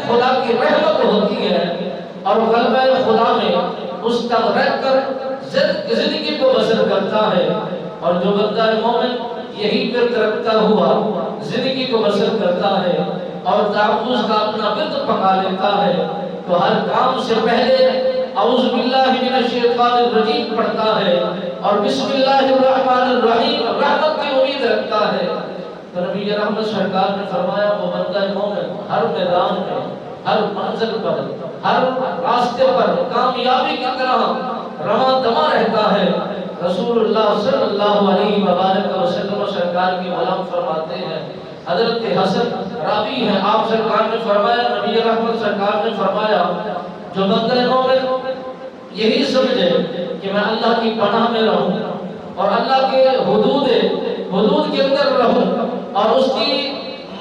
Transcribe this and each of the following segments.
خدا کی رحمت ہوتی ہے اور غلبہ خدا میں مستغرق کر زندگی کو بسر کرتا ہے، اور جو بندہ مومن یہی ورد رکھتا ہوا زندگی کو بسر کرتا ہے اور تحفظ کا اپنا ورد پکا لیتا ہے، تو ہر کام سے پہلے اعوذ باللہ من الشیطان الرجیم پڑھتا ہے اور بسم اللہ الرحمن الرحیم رحمت کی امید رکھتا ہے۔ تو نبی رحمت سرکار نے فرمایا وہ بندہ مومن ہر میدان میں، ہر منزل پر، ہر راستے پر کامیابی کی طرح رواں دواں رہتا ہے۔ رسول اللہ صلی اللہ علیہ وآلہ وسلم سرکار کی غلام فرماتے ہیں، حضرت حسن راوی ہیں، آپ سرکار نے فرمایا، نبی رحمت سرکار نے فرمایا جو بندہ مومن یہی سمجھے کہ میں اللہ کی پناہ میں رہوں اور اللہ کے حدود کے اندر رہوں اور اس کی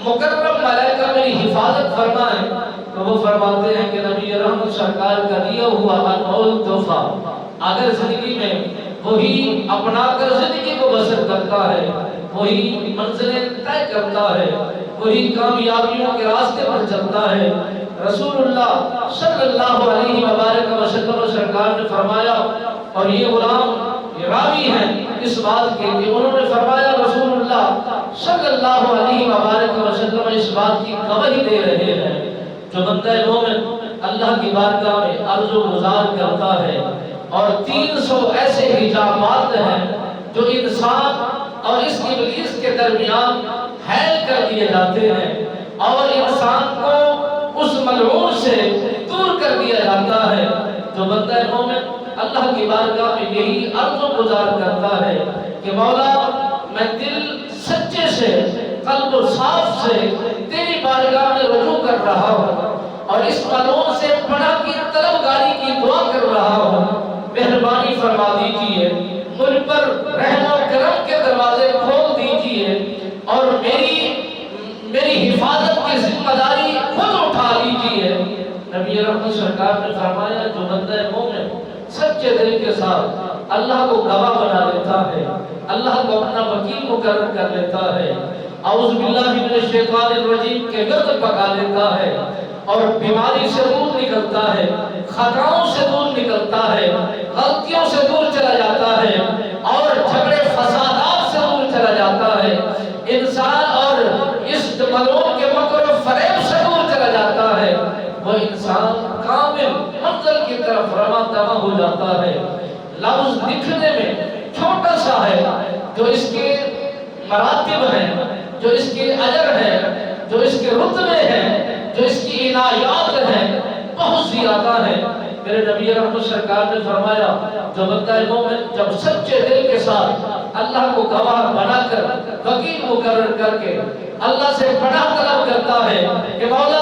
مکرم ملائکہ میری حفاظت فرمائیں، تو وہ فرماتے ہیں کہ نبی رحمت سرکار کا دیا ہوا انمول تحفہ اگر زندگی میں وہی اپنا کر زندگی کو بسر کرتا ہے، وہی منزلیں طے کرتا ہے، وہی کامیابیوں کے راستے پر چلتا ہے۔ رسول اللہ صلی اللہ علیہ وآلہ وسلم سرکار نے فرمایا، اور یہ غلام یہ راوی ہیں اس بات کے کہ انہوں نے فرمایا رسول اللہ صلی اللہ علیہ وآلہ وسلم اس بات کی گواہی دے رہے ہیں، جو بندہ مومن اللہ کی بارگاہ میں عرض و گزار کرتا ہے اور 300 ایسے حجابات ہیں جو انسان اور اس ابلیس کے درمیان حائل کر دیے جاتے ہیں اور انسان کو اس ملعون سے دور کر دیا جاتا ہے۔ جو بندہ مومن اللہ کی بارگاہ میں یہی عرض و گزار کرتا ہے کہ مولا میں دل سچے سے، قلب صاف سے تیری بارگاہ میں رجوع کر رہا ہوں اور اس ملعون سے پناہ کی طلبگاری کی دعا کر رہا ہوں، مہربانی فرما دیجئے، مجھ پر رحم و کرم کے دروازے کھول دیجئے اور میری حفاظت کی ذمہ داری خود اٹھا لیجئے۔ نبی رحمت سرکار نے فرمایا جو بندہ مومن سچے دل کے ساتھ اللہ کو گواہ بنا لیتا ہے، اللہ کو اپنا وکیل مقرر کر لیتا ہے، اعوذ باللہ من الشیطان الرجیم کے ورد پکا لیتا ہے اور بیماری سے دور نکلتا ہے، خطاؤں سے دور نکلتا ہے، غلطیوں سے دور چلا جاتا ہے اور جھگڑے فسادات سے دور چلا جاتا ہے، انسان اور اس ملعون کے مکر و فریب سے دور چلا جاتا ہے، وہ انسان کامل منزل کی طرف رواں دواں ہو جاتا ہے۔ لفظ دکھنے میں چھوٹا سا ہے، جو اس کے مراتب ہیں، جو اس کے اجر ہیں، جو اس کے رتبے ہیں، جو اس کی عنایات ہیں، بہت زیادہ ہیں۔ میرے نبی رحمت سرکار نے فرمایا جو بندہ مومن جب سچے دل کے ساتھ اللہ کو گواہ بنا کر وکیل مقرر کر کے اللہ سے پناہ طلب کرتا ہے کہ مولا